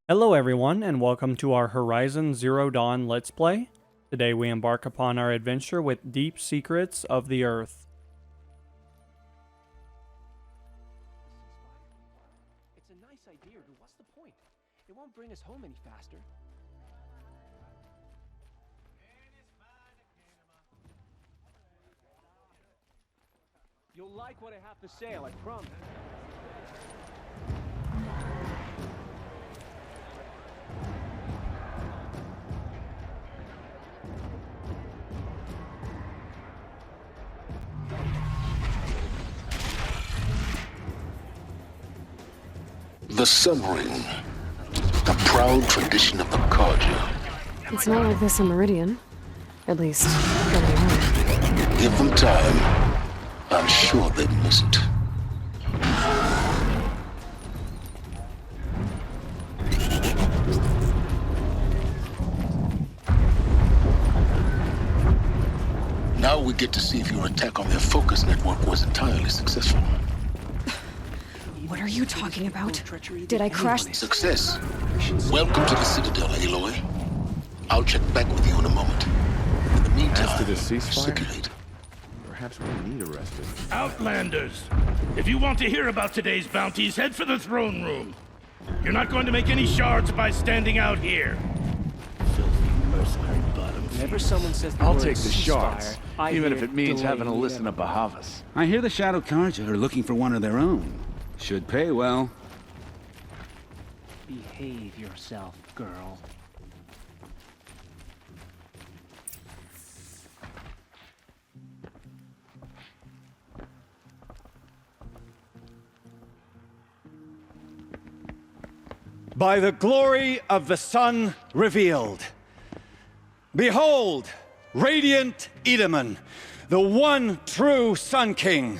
Hello everyone, and welcome to our Horizon Zero Dawn Let's Play. Today we embark upon our adventure with Deep Secrets of the Earth. It's a nice idea, but what's the point? It won't bring us home any faster. You'll like what I have to say, I promise. The Sun Ring, a proud tradition of the Carja. It's not like this in Meridian. At least, early on. Give them time. I'm sure they'd miss it. Now we get to see if your attack on their focus network was entirely successful. What are you talking about? Did I crash? Success. Welcome to the Citadel, Aloy. I'll check back with you in a moment. In the meantime, As to the ceasefire, circulate. perhaps we need a respite. Outlanders! If you want to hear about today's bounties, head for the throne room. You're not going to make any shards by standing out here. Filthy mercenary bottom Whenever someone says the I'll word take the shards, ceasefire, I even hear if it means delay having to listen to inevitable. Bahavas. I hear the Shadow Carja are looking for one of their own. Should pay well. Behave yourself, girl. By the glory of the sun revealed. Behold, radiant Edaman, the one true Sun King,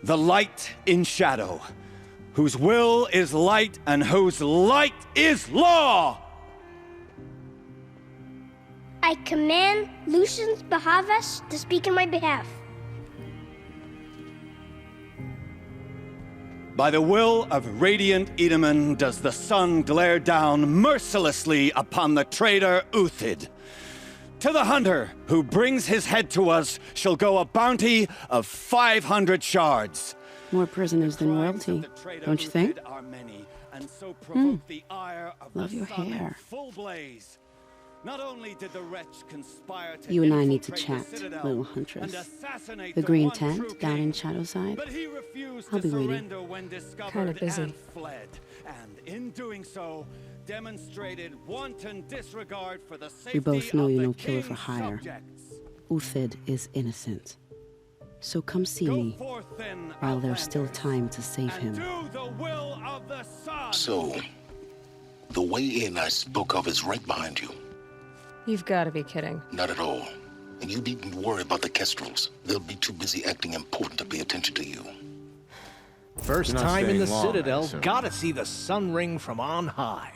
the light in shadow, whose will is light and whose light is law! I command Lucius Bahavas to speak in my behalf. By the will of radiant Edaman does the sun glare down mercilessly upon the traitor Uthid. To the hunter who brings his head to us shall go a bounty of 500 shards. More prisoners than royalty, don't you think? Love your hair. Not only did the wretch conspire to You and I need to infiltrate the chat, Citadel little and huntress. assassinate The green one tent true down king, in Shadowside. but he refused I'll to be waiting. surrender when discovered Kinda busy. and fled. And in doing so, demonstrated wanton disregard for the safety We both know of you're the no killer king's for hire. subjects. Uthid is innocent. So come see Go me forth then, while there's still Outlanders, time to save and him. do the will of the sun. So, the way in I spoke of is right behind you. You've got to be kidding. Not at all. And you needn't worry about the Kestrels. They'll be too busy acting important to pay attention to you. First You're not time in the staying long, I Citadel, assume. gotta see the sun ring from on high.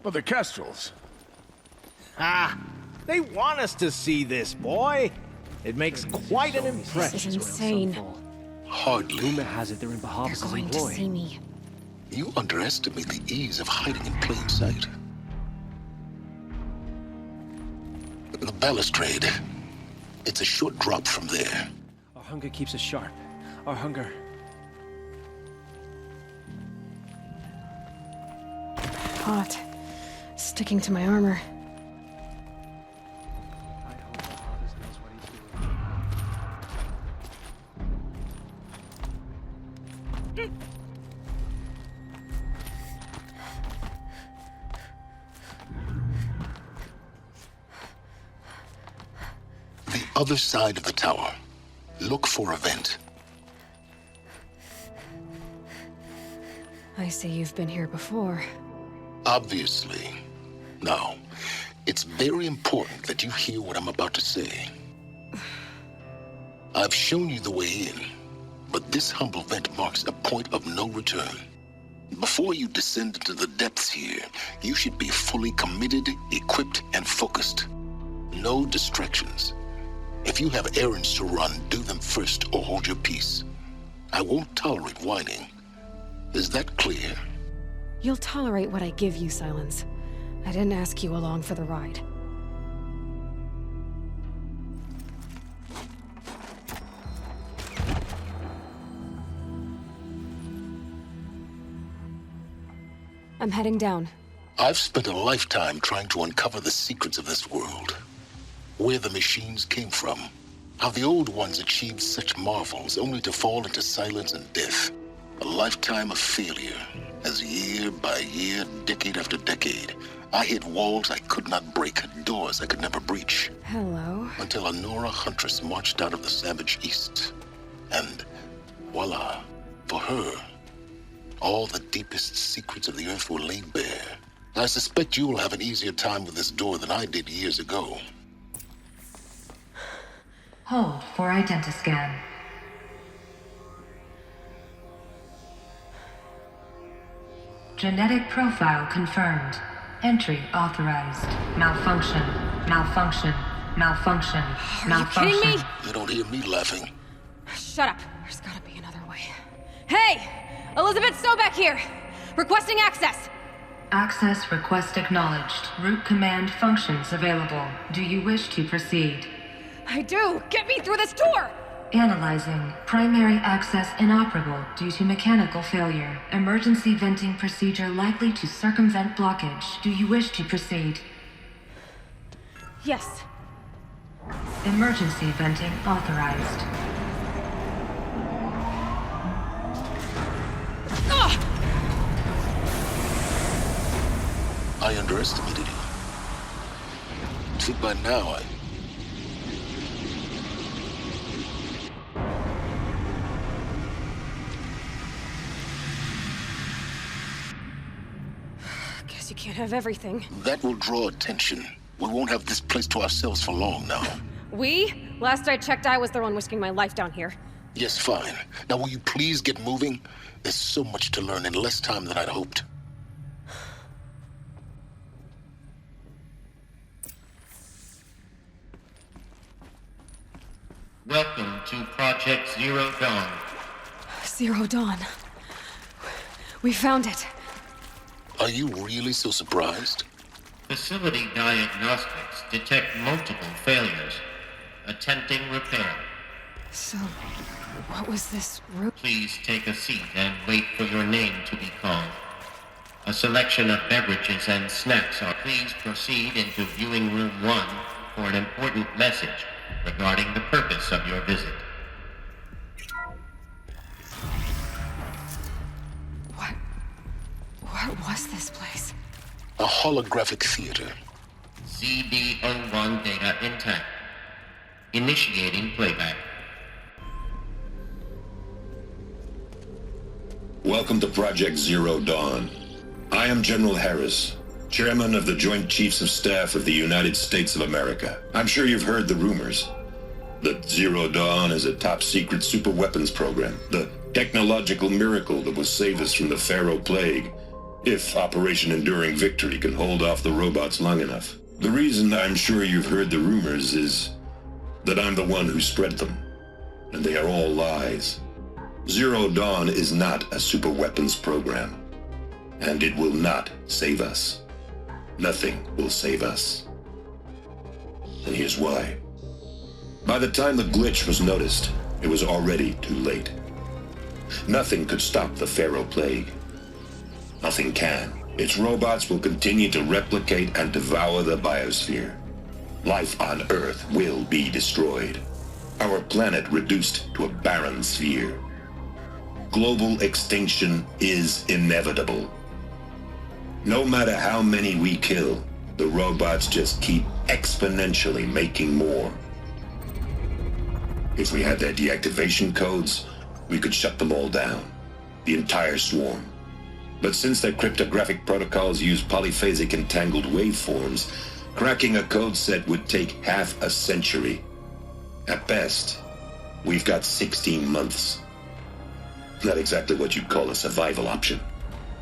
But the Kestrels. Ah, they want us to see this, boy. It makes quite an impression. This is insane. Hardly. Rumor has it they're in They're Bahavas' going to employ. see me. You underestimate the ease of hiding in plain sight. The balustrade. It's a short drop from there. Our hunger keeps us sharp. Our hunger. Hot. Sticking to my armor. I hope Bahavas knows what he's doing. The other side of the tower. Look for a vent. I see you've been here before. Obviously. Now, it's very important that you hear what I'm about to say. I've shown you the way in, but this humble vent marks a point of no return. Before you descend into the depths here, you should be fully committed, equipped, and focused. No distractions. If you have errands to run, do them first or hold your peace. I won't tolerate whining. Is that clear? You'll tolerate what I give you, Silence. I didn't ask you along for the ride. I'm heading down. I've spent a lifetime trying to uncover the secrets of this world. Where the machines came from. How the old ones achieved such marvels only to fall into silence and death. A lifetime of failure, as year by year, decade after decade, I hit walls I could not break, doors I could never breach. Hello. Until a Nora huntress marched out of the savage east. And voila, for her, all the deepest secrets of the Earth were laid bare. I suspect you will have an easier time with this door than I did years ago. Hold for identiscan. Genetic profile confirmed. Entry authorized. Malfunction. Malfunction. Malfunction. Malfunction. Are you kidding me? You don't hear me laughing. Shut up. There's gotta be another way. Hey! Elizabeth Sobeck here! Requesting access! Access request acknowledged. Root command functions available. Do you wish to proceed? I do! Get me through this door! Analyzing. Primary access inoperable due to mechanical failure. Emergency venting procedure likely to circumvent blockage. Do you wish to proceed? Yes. Emergency venting authorized. I underestimated you. See, by now, Guess you can't have everything. That will draw attention. We won't have this place to ourselves for long now. We? Last I checked, I was the one risking my life down here. Yes, fine. Now will you please get moving? There's so much to learn in less time than I'd hoped. Welcome to Project Zero Dawn. Zero Dawn. We found it. Are you really so surprised? Facility diagnostics detect multiple failures. Attempting repair. So, what was this room? Please take a seat and wait for your name to be called. A selection of beverages and snacks are. Please proceed into viewing room 1 for an important message regarding the purpose of your visit. What was this place? A holographic theater. CB01 data intact. Initiating playback. Welcome to Project Zero Dawn. I am General Harris, Chairman of the Joint Chiefs of Staff of the United States of America. I'm sure you've heard the rumors that Zero Dawn is a top-secret superweapons program, the technological miracle that will save us from the Pharaoh Plague, if Operation Enduring Victory can hold off the robots long enough. The reason I'm sure you've heard the rumors is that I'm the one who spread them, and they are all lies. Zero Dawn is not a superweapons program, and it will not save us. Nothing will save us. And here's why. By the time the glitch was noticed, it was already too late. Nothing could stop the Pharaoh Plague. Nothing can. Its robots will continue to replicate and devour the biosphere. Life on Earth will be destroyed. Our planet reduced to a barren sphere. Global extinction is inevitable. No matter how many we kill, the robots just keep exponentially making more. If we had their deactivation codes, we could shut them all down. The entire swarm. But since their cryptographic protocols use polyphasic entangled waveforms, cracking a code set would take half a century. At best, we've got 16 months. Not exactly what you'd call a survival option.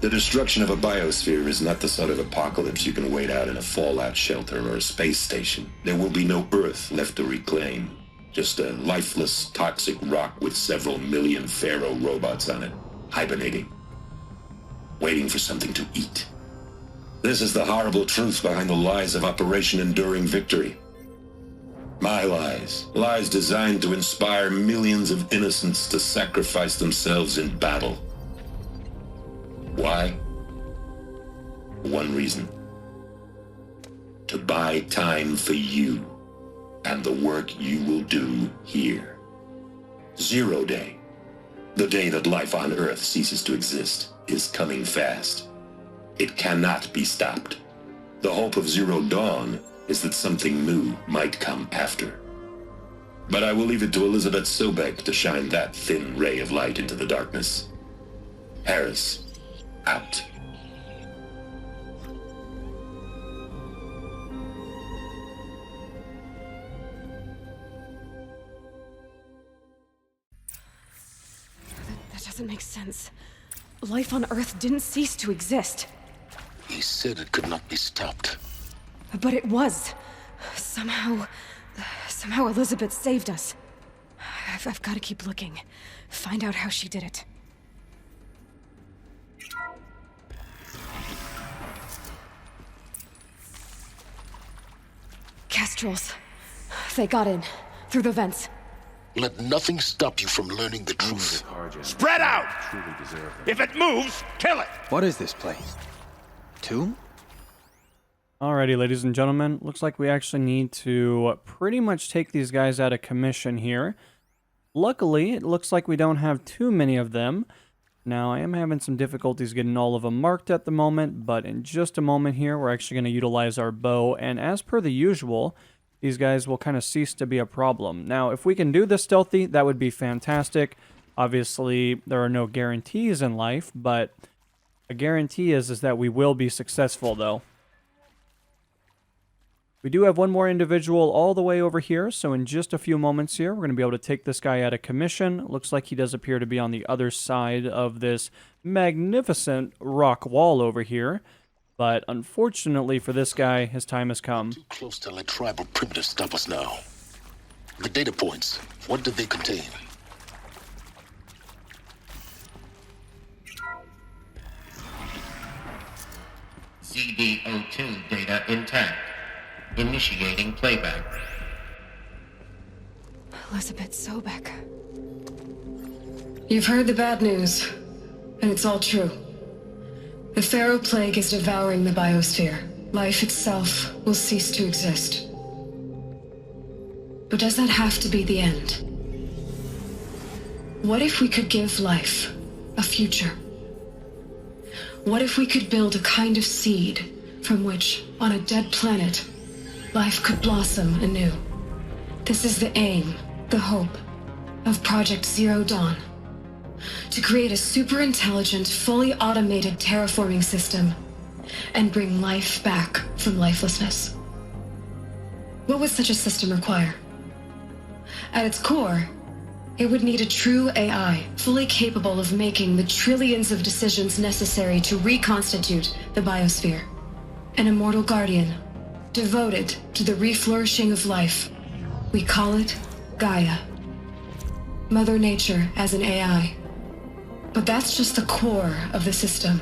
The destruction of a biosphere is not the sort of apocalypse you can wait out in a fallout shelter or a space station. There will be no Earth left to reclaim. Just a lifeless, toxic rock with several million Pharaoh robots on it, hibernating. waiting for something to eat. This is the horrible truth behind the lies of Operation Enduring Victory. My lies. Lies designed to inspire millions of innocents to sacrifice themselves in battle. Why? One reason. To buy time for you and the work you will do here. 0 Day, the day that life on Earth ceases to exist, is coming fast. It cannot be stopped. The hope of Zero Dawn is that something new might come after. But I will leave it to Elizabeth Sobek to shine that thin ray of light into the darkness. Harris, out. That doesn't make sense. Life on Earth didn't cease to exist. He said it could not be stopped. But it was. Somehow Elizabeth saved us. I've got to keep looking. Find out how she did it. Kestrels. They got in. Through the vents. Let nothing stop you from learning the truth. Spread out! If it moves, kill it! What is this place? Tomb? Alrighty, ladies and gentlemen, looks like we actually need to pretty much take these guys out of commission here. Luckily, it looks like we don't have too many of them. Now, I am having some difficulties getting all of them marked at the moment, but in just a moment here, we're actually going to utilize our bow, and as per the usual, these guys will kind of cease to be a problem. Now, if we can do this stealthy, that would be fantastic. Obviously, there are no guarantees in life, but a guarantee is that we will be successful, though. We do have one more individual all the way over here, so in just a few moments here, we're going to be able to take this guy out of commission. Looks like he does appear to be on the other side of this magnificent rock wall over here. But unfortunately for this guy, his time has come. Too close to let tribal primitives stop us now. The data points, what did they contain? ZD-02 data intact. Initiating playback. Elizabeth Sobek. You've heard the bad news, and it's all true. The Pharaoh Plague is devouring the biosphere. Life itself will cease to exist. But does that have to be the end? What if we could give life a future? What if we could build a kind of seed from which, on a dead planet, life could blossom anew? This is the aim, the hope, of Project Zero Dawn. To create a super-intelligent, fully automated terraforming system and bring life back from lifelessness. What would such a system require? At its core, it would need a true AI, fully capable of making the trillions of decisions necessary to reconstitute the biosphere. An immortal guardian, devoted to the reflourishing of life. We call it Gaia. Mother Nature as an AI. But that's just the core of the system.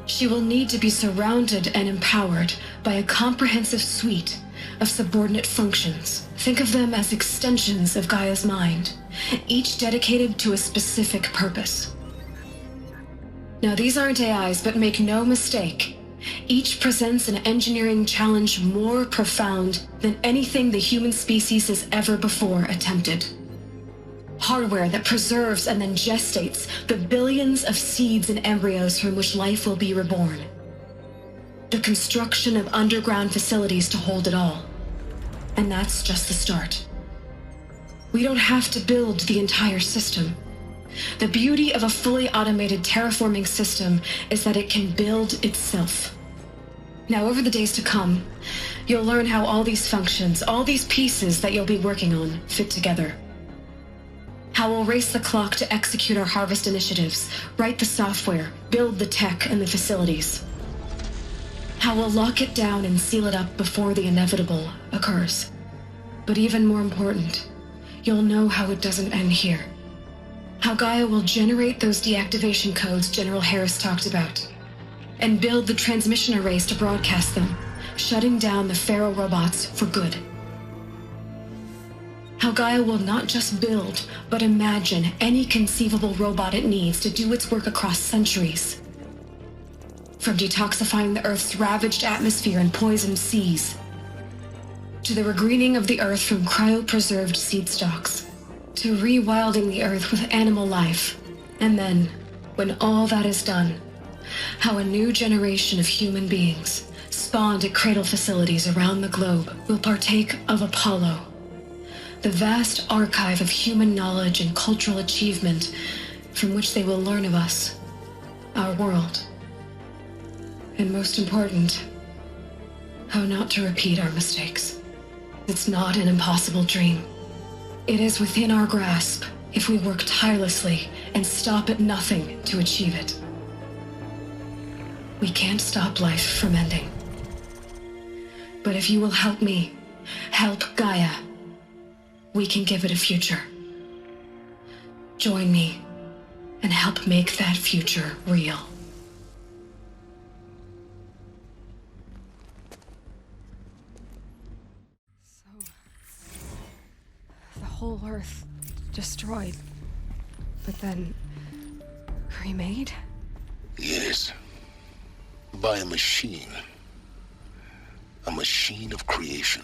She will need to be surrounded and empowered by a comprehensive suite of subordinate functions. Think of them as extensions of Gaia's mind, each dedicated to a specific purpose. Now, these aren't AIs, but make no mistake, each presents an engineering challenge more profound than anything the human species has ever before attempted. Hardware that preserves and then gestates the billions of seeds and embryos from which life will be reborn. The construction of underground facilities to hold it all. And that's just the start. We don't have to build the entire system. The beauty of a fully automated terraforming system is that it can build itself. Now, over the days to come, you'll learn how all these functions, all these pieces that you'll be working on, fit together. How we'll race the clock to execute our harvest initiatives, write the software, build the tech and the facilities. How we'll lock it down and seal it up before the inevitable occurs. But even more important, you'll know how it doesn't end here. How Gaia will generate those deactivation codes General Harris talked about, and build the transmission arrays to broadcast them, shutting down the Pharaoh robots for good. How Gaia will not just build, but imagine any conceivable robot it needs to do its work across centuries. From detoxifying the Earth's ravaged atmosphere and poisoned seas, to the regreening of the Earth from cryopreserved seed stalks, to rewilding the Earth with animal life. And then, when all that is done, how a new generation of human beings, spawned at cradle facilities around the globe, will partake of Apollo, the vast archive of human knowledge and cultural achievement from which they will learn of us, our world. And most important, how not to repeat our mistakes. It's not an impossible dream. It is within our grasp if we work tirelessly and stop at nothing to achieve it. We can't stop life from ending. But if you will help me, help Gaia, we can give it a future. Join me and help make that future real. The whole Earth destroyed, but then remade? Yes. By a machine. A machine of creation.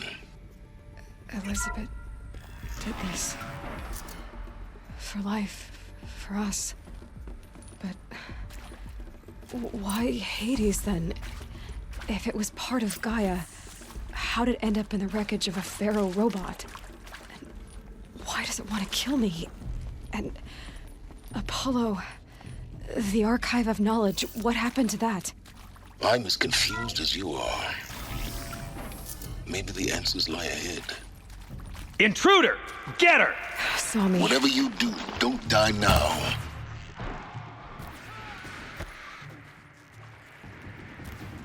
Elizabeth did this. For life. For us. But why Hades then? If it was part of Gaia, how'd it end up in the wreckage of a Pharaoh robot? And why does it want to kill me? And Apollo, the archive of knowledge, what happened to that? I'm as confused as you are. Maybe the answers lie ahead. Intruder! Get her! Saw me. Whatever you do, don't die now.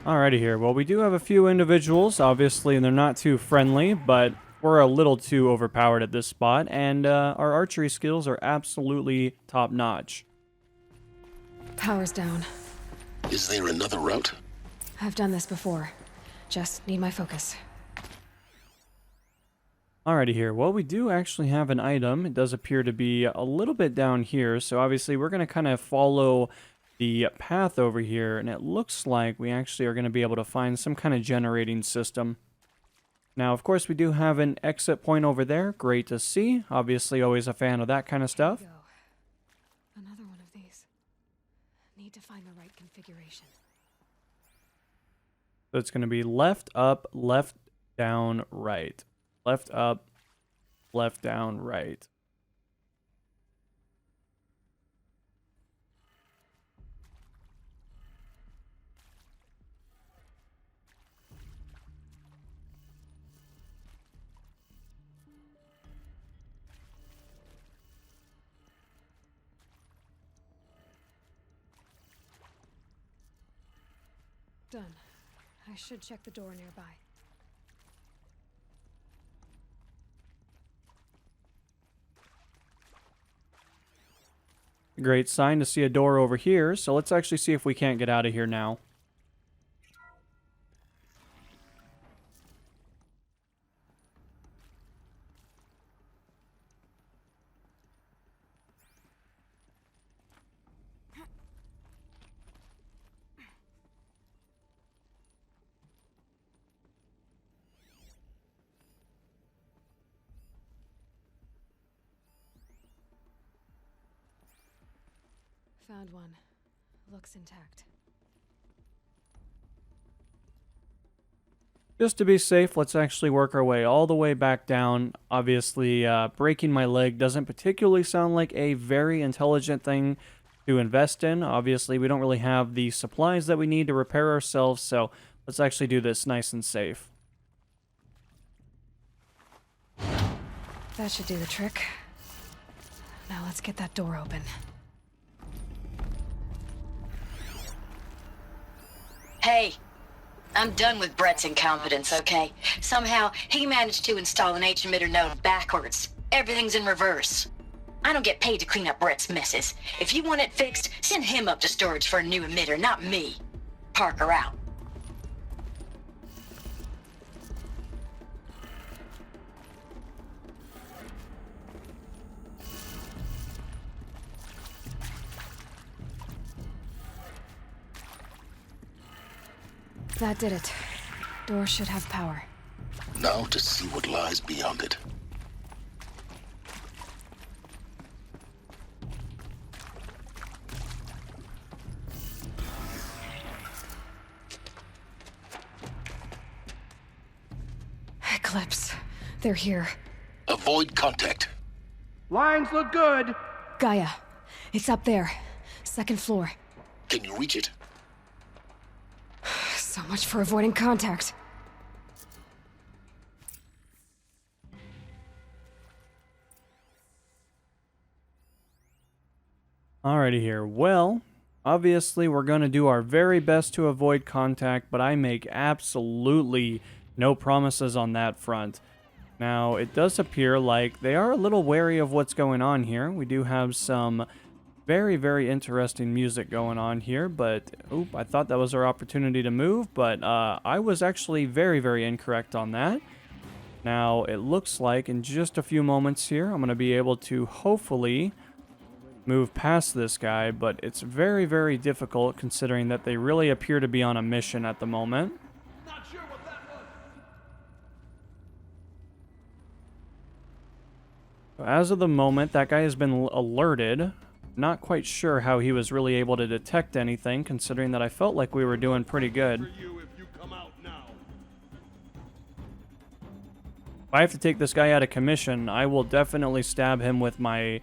Alrighty here. Well, we do have a few individuals. Obviously, they're not too friendly, but we're a little too overpowered at this spot, and our archery skills are absolutely top-notch. Power's down. Is there another route? I've done this before. Just need my focus. Alrighty here. Well, we do actually have an item. It does appear to be a little bit down here, so obviously we're going to kind of follow the path over here, and it looks like we actually are going to be able to find some kind of generating system. Now, of course, we do have an exit point over there. Great to see. Obviously, always a fan of that kind of stuff. Another one of these. Need to find the right configuration. So it's going to be left up, left down, right. Left up, left down, right. Done. I should check the door nearby. Great sign to see a door over here, so let's actually see if we can't get out of here now. Found one. Looks intact. Just to be safe, let's actually work our way all the way back down. Obviously, breaking my leg doesn't particularly sound like a very intelligent thing to invest in. Obviously, we don't really have the supplies that we need to repair ourselves, so let's actually do this nice and safe. That should do the trick. Now let's get that door open. Hey, I'm done with Brett's incompetence, okay? Somehow, he managed to install an H-emitter node backwards. Everything's in reverse. I don't get paid to clean up Brett's messes. If you want it fixed, send him up to storage for a new emitter, not me. Parker out. That did it. Door should have power. Now to see what lies beyond it. Eclipse. They're here. Avoid contact. Lines look good. Gaia. It's up there. Second floor. Can you reach it? So much for avoiding contact. Alrighty here. Well, obviously we're going to do our very best to avoid contact, but I make absolutely no promises on that front. Now, it does appear like they are a little wary of what's going on here. We do have some very, very interesting music going on here, but oop, I thought that was our opportunity to move, but I was actually very, very incorrect on that. Now, it looks like in just a few moments here, I'm going to be able to hopefully move past this guy, but it's very, very difficult considering that they really appear to be on a mission at the moment. As of the moment, that guy has been alerted. Not quite sure how he was really able to detect anything, considering that I felt like we were doing pretty good. If I have to take this guy out of commission, I will definitely stab him with my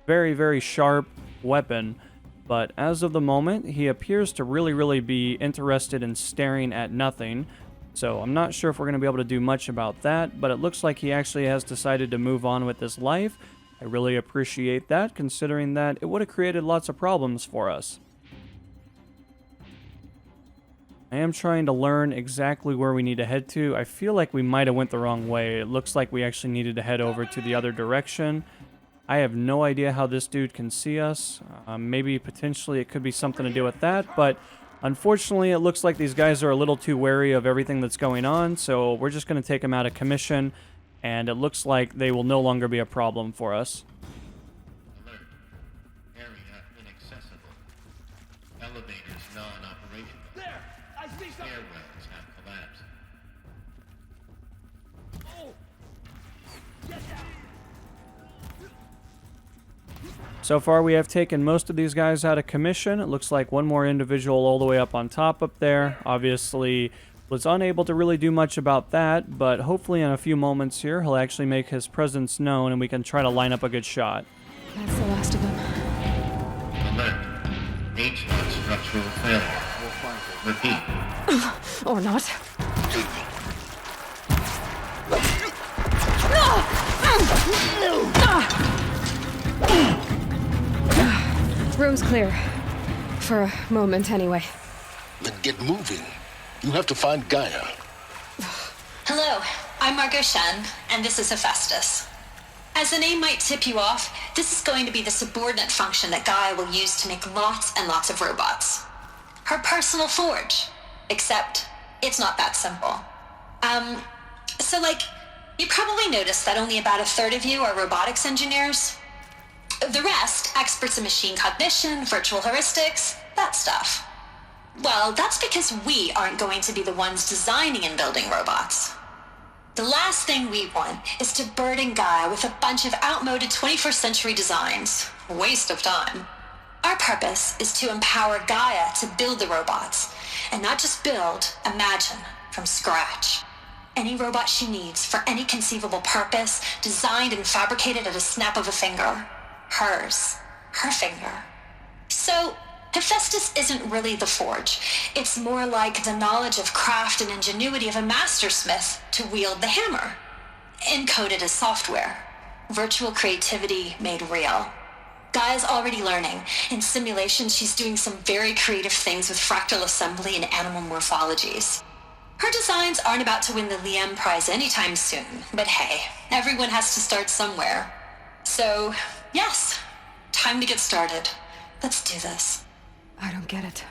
very, very sharp weapon. But as of the moment, he appears to really, really be interested in staring at nothing. So I'm not sure if we're going to be able to do much about that, but it looks like he actually has decided to move on with his life. I really appreciate that, considering that it would have created lots of problems for us. I am trying to learn exactly where we need to head to. I feel like we might have went the wrong way. It looks like we actually needed to head over to the other direction. I have no idea how this dude can see us. Maybe potentially it could be something to do with that, but unfortunately it looks like these guys are a little too wary of everything that's going on, so we're just going to take them out of commission. And it looks like they will no longer be a problem for us. Alert. Area inaccessible. Elevators non-operational. There! I see something! Stairwells have collapsed. Oh! Get down! So far we have taken most of these guys out of commission. It looks like one more individual all the way up on top up there. Obviously was unable to really do much about that, but hopefully in a few moments here he'll actually make his presence known and we can try to line up a good shot. That's the last of them. Alert. HVAC structural failure. Repeat. Or not. Room's clear. For a moment, anyway. Then get moving. You have to find Gaia. Hello, I'm Margot Shen, and this is Hephaestus. As the name might tip you off, this is going to be the subordinate function that Gaia will use to make lots and lots of robots. Her personal forge. Except, it's not that simple. So you probably noticed that only about a third of you are robotics engineers. The rest, experts in machine cognition, virtual heuristics, that stuff. Well, that's because we aren't going to be the ones designing and building robots. The last thing we want is to burden Gaia with a bunch of outmoded 21st century designs. Waste of time. Our purpose is to empower Gaia to build the robots, and not just build, imagine, from scratch. Any robot she needs for any conceivable purpose, designed and fabricated at a snap of a finger. Hers. Her finger. So, Hephaestus isn't really the forge. It's more like the knowledge of craft and ingenuity of a mastersmith to wield the hammer. Encoded as software. Virtual creativity made real. Gaia's already learning. In simulation, she's doing some very creative things with fractal assembly and animal morphologies. Her designs aren't about to win the Liam Prize anytime soon, but hey, everyone has to start somewhere. So, Yes. Time to get started. Let's do this. I don't get it.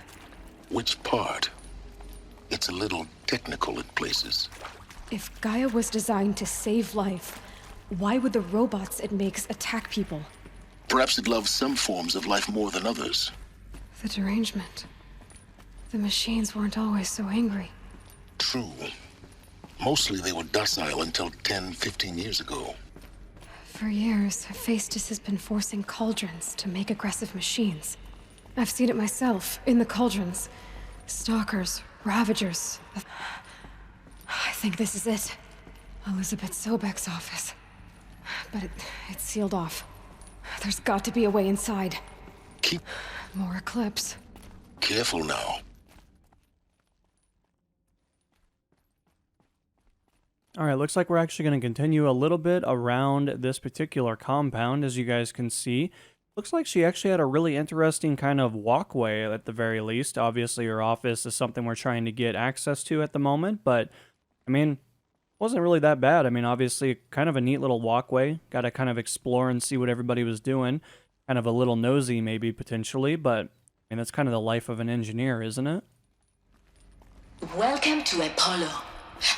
Which part? It's a little technical in places. If Gaia was designed to save life, why would the robots it makes attack people? Perhaps it loves some forms of life more than others. The derangement. The machines weren't always so angry. True. Mostly they were docile until 10, 15 years ago. For years, Hephaestus has been forcing cauldrons to make aggressive machines. I've seen it myself, in the cauldrons. Stalkers, ravagers. I think this is it. Elizabeth Sobek's office. But it's sealed off. There's got to be a way inside. Keep... More Eclipse. Careful now. Alright, looks like we're actually going to continue a little bit around this particular compound, as you guys can see. Looks like she actually had a really interesting kind of walkway, at the very least. Obviously, her office is something we're trying to get access to at the moment, but, I mean, wasn't really that bad. I mean, obviously, kind of a neat little walkway. Got to kind of explore and see what everybody was doing. Kind of a little nosy, maybe, potentially, but, I mean, that's kind of the life of an engineer, isn't it? Welcome to Apollo,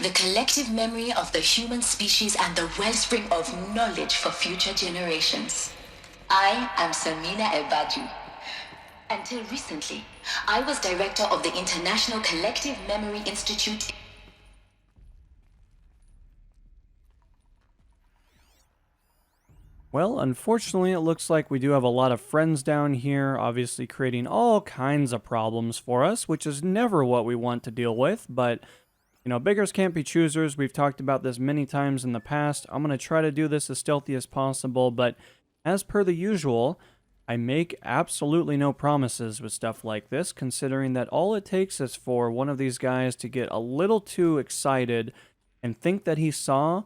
the collective memory of the human species and the wellspring of knowledge for future generations. I am Samina Ebadu. Until recently, I was director of the International Collective Memory Institute. Well, unfortunately, it looks like we do have a lot of friends down here, obviously creating all kinds of problems for us, which is never what we want to deal with, but, you know, beggars can't be choosers. We've talked about this many times in the past. I'm going to try to do this as stealthy as possible, but as per the usual, I make absolutely no promises with stuff like this, considering that all it takes is for one of these guys to get a little too excited and think that he saw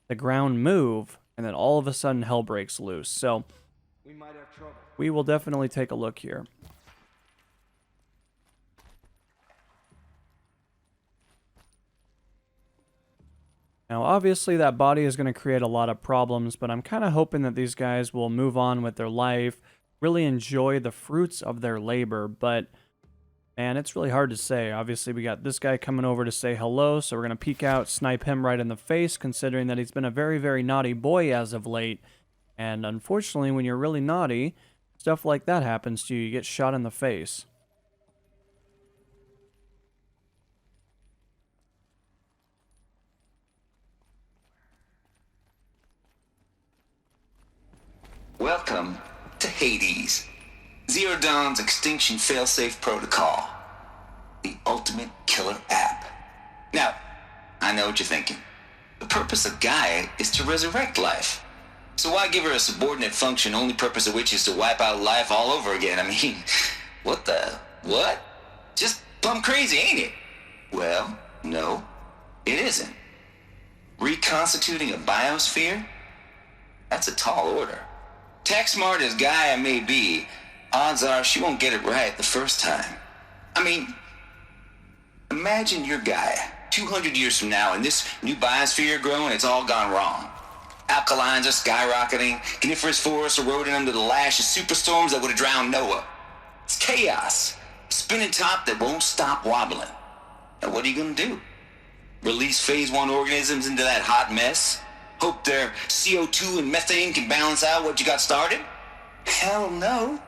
the ground move, and then all of a sudden hell breaks loose. So We might have trouble. we will definitely take a look here. Now, obviously, that body is going to create a lot of problems, but I'm kind of hoping that these guys will move on with their life, really enjoy the fruits of their labor, but, man, it's really hard to say. Obviously, we got this guy coming over to say hello, so we're going to peek out, snipe him right in the face, considering that he's been a very, very naughty boy as of late, and unfortunately, when you're really naughty, stuff like that happens to you. You get shot in the face. Welcome to Hades, Zero Dawn's extinction failsafe protocol, the ultimate killer app. Now, I know what you're thinking. The purpose of Gaia is to resurrect life. So why give her a subordinate function, only purpose of which is to wipe out life all over again? I mean, what? Just plumb crazy, ain't it? Well, no, it isn't. Reconstituting a biosphere? That's a tall order. Tech smart as Gaia may be, odds are she won't get it right the first time. I mean, imagine you're Gaia, 200 years from now, and this new biosphere you're growing, it's all gone wrong. Alkalines are skyrocketing, coniferous forests eroding under the lash of superstorms that would have drowned Noah. It's chaos, a spinning top that won't stop wobbling. Now what are you gonna do? Release phase 1 organisms into that hot mess? Hope their CO2 and methane can balance out what you got started? Hell no.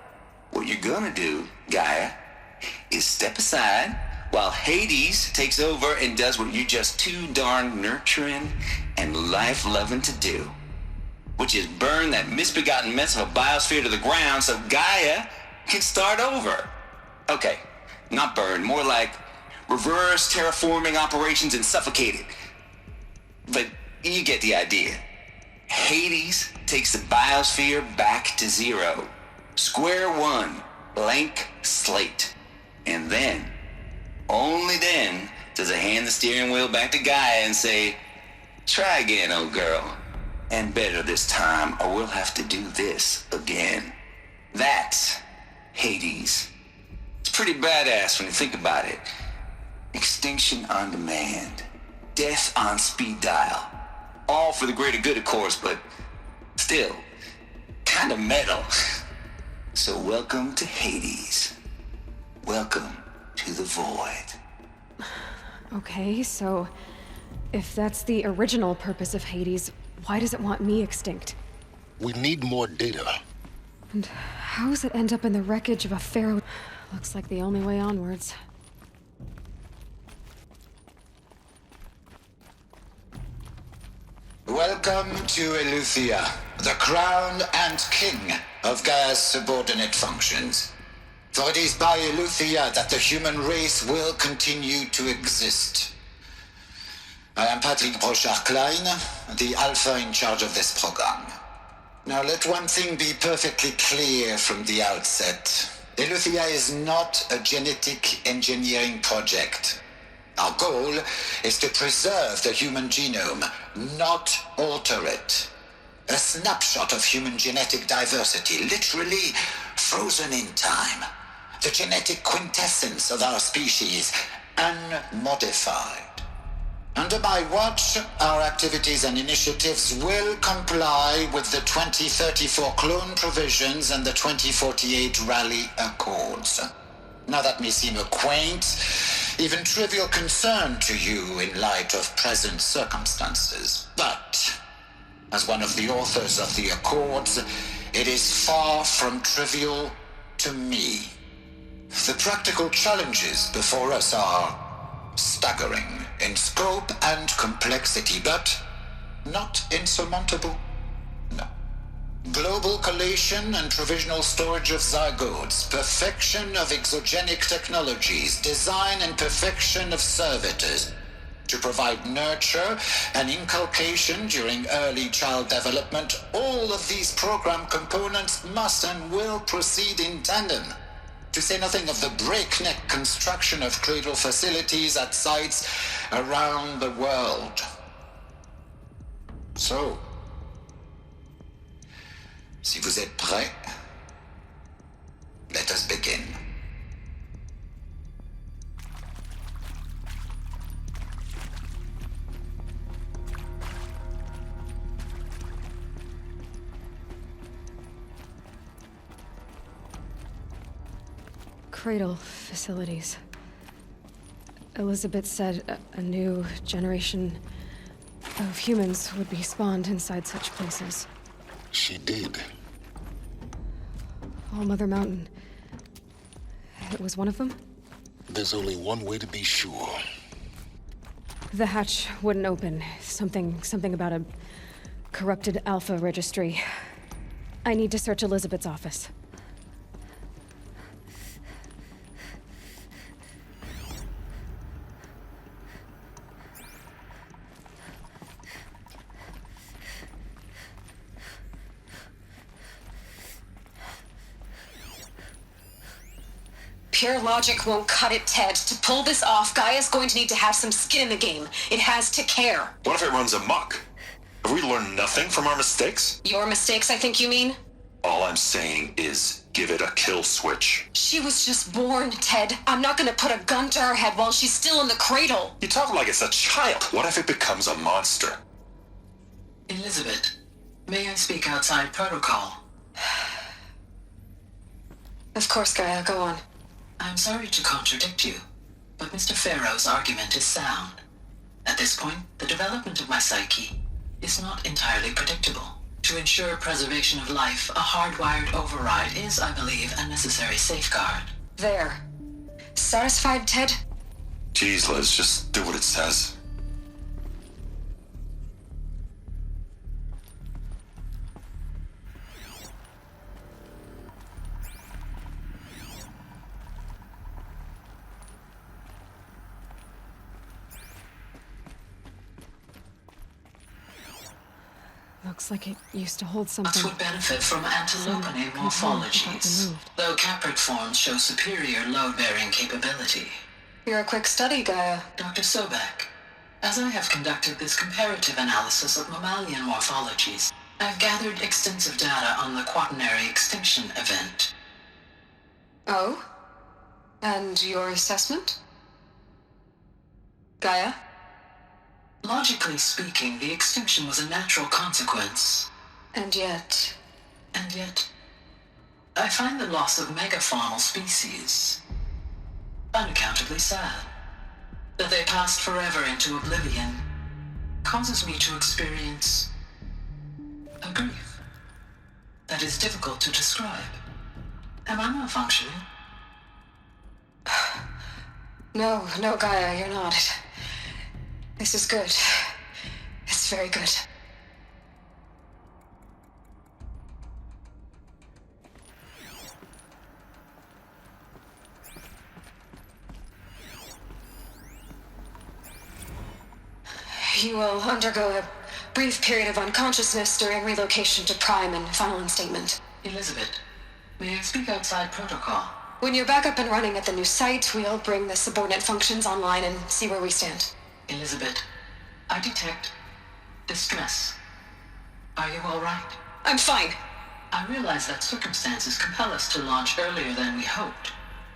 What you're gonna do, Gaia, is step aside while Hades takes over and does what you're just too darn nurturing and life-loving to do, which is burn that misbegotten mess of a biosphere to the ground so Gaia can start over. Okay, not burn, more like reverse terraforming operations and suffocate it. But you get the idea. Hades takes the biosphere back to zero. Square one, blank slate. And then, only then, does it hand the steering wheel back to Gaia and say, try again, old girl. And better this time, or we'll have to do this again. That's Hades. It's pretty badass when you think about it. Extinction on demand. Death on speed dial. All for the greater good, of course, but still, kind of metal. So welcome to Hades. Welcome to the Void. Okay, so if that's the original purpose of Hades, why does it want me extinct? We need more data. And how does it end up in the wreckage of a pharaoh? Looks like the only way onwards. Welcome to Eleuthia, the crown and king of Gaia's subordinate functions. For it is by Eleuthia that the human race will continue to exist. I am Patrick Brochard-Klein, the Alpha in charge of this program. Now let one thing be perfectly clear from the outset. Eleuthia is not a genetic engineering project. Our goal is to preserve the human genome, not alter it. A snapshot of human genetic diversity, literally frozen in time. The genetic quintessence of our species, unmodified. Under my watch, our activities and initiatives will comply with the 2034 clone provisions and the 2048 Rally Accords. Now that may seem a quaint, even trivial concern to you in light of present circumstances, but as one of the authors of the Accords, it is far from trivial to me. The practical challenges before us are staggering in scope and complexity, but not insurmountable. No. Global collation and provisional storage of zygotes, perfection of exogenic technologies, design and perfection of servitors, to provide nurture and inculcation during early child development. All of these program components must and will proceed in tandem. To say nothing of the breakneck construction of cradle facilities at sites around the world. So, si vous êtes prêts, let us begin. Cradle facilities. Elizabeth said a new generation of humans would be spawned inside such places. She did. All Mother Mountain. It was one of them? There's only one way to be sure. The hatch wouldn't open. Something about a corrupted Alpha registry. I need to search Elizabeth's office. Pure logic won't cut it, Ted. To pull this off, Gaia's going to need to have some skin in the game. It has to care. What if it runs amok? Have we learned nothing from our mistakes? Your mistakes, I think you mean? All I'm saying is give it a kill switch. She was just born, Ted. I'm not gonna put a gun to her head while she's still in the cradle. You talk like it's a child. What if it becomes a monster? Elizabeth, may I speak outside protocol? Of course, Gaia, go on. I'm sorry to contradict you, but Mr. Pharaoh's argument is sound. At this point, the development of my psyche is not entirely predictable. To ensure preservation of life, a hardwired override is, I believe, a necessary safeguard. There. Satisfied, Ted? Jeez, Liz, just do what it says. Looks like it used to hold something. Us would benefit from antilopinae morphologies, though caprid forms show superior load-bearing capability. You're a quick study, Gaia. Dr. Sobek, as I have conducted this comparative analysis of mammalian morphologies, I've gathered extensive data on the quaternary extinction event. Oh? And your assessment? Gaia? Logically speaking, the extinction was a natural consequence. And yet, And yet, I find the loss of megafaunal species unaccountably sad. That they passed forever into oblivion causes me to experience a grief that is difficult to describe. Am I malfunctioning? No, Gaia, you're not. This is good. It's very good. You will undergo a brief period of unconsciousness during relocation to Prime and final instatement. Elizabeth, may I speak outside protocol? When you're back up and running at the new site, we'll bring the subordinate functions online and see where we stand. Elizabeth, I detect distress. Are you all right? I'm fine. I realize that circumstances compel us to launch earlier than we hoped,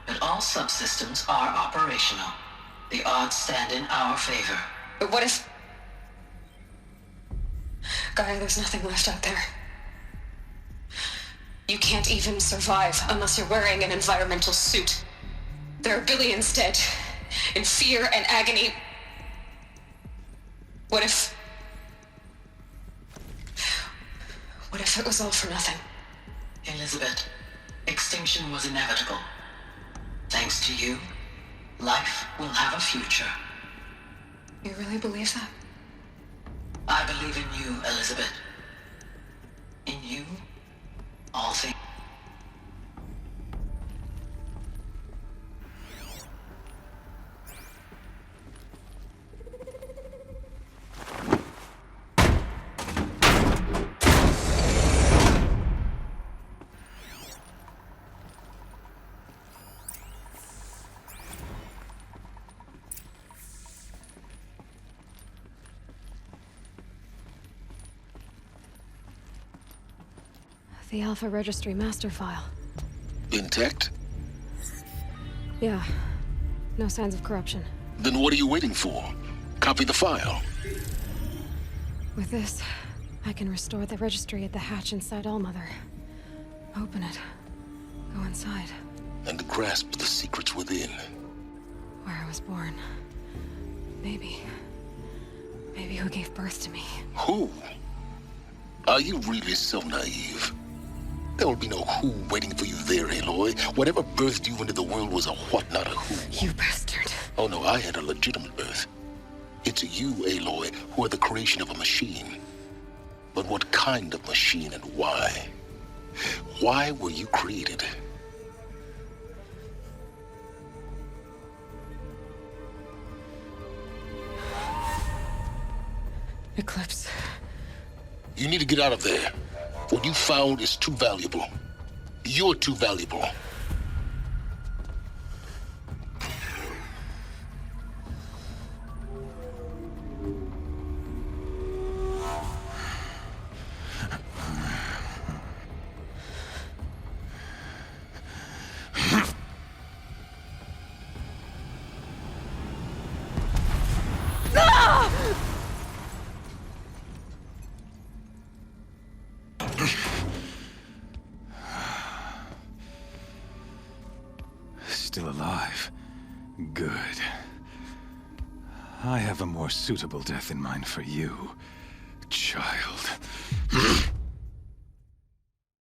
but all subsystems are operational. The odds stand in our favor. But what if... Gaia, there's nothing left out there. You can't even survive unless you're wearing an environmental suit. There are billions dead, in fear and agony. What if it was all for nothing? Elizabeth, extinction was inevitable. Thanks to you, life will have a future. You really believe that? I believe in you, Elizabeth. In you, all things. The Alpha Registry master file. Intact? Yeah. No signs of corruption. Then what are you waiting for? Copy the file. With this, I can restore the registry at the hatch inside Allmother. Open it. Go inside. And grasp the secrets within. Where I was born. Maybe who gave birth to me. Who? Are you really so naive? There will be no who waiting for you there, Aloy. Whatever birthed you into the world was a what, not a who. You bastard. Oh no, I had a legitimate birth. It's you, Aloy, who are the creation of a machine. But what kind of machine and why? Why were you created? Eclipse. You need to get out of there. What you found is too valuable. You're too valuable. Still alive. Good. I have a more suitable death in mind for you.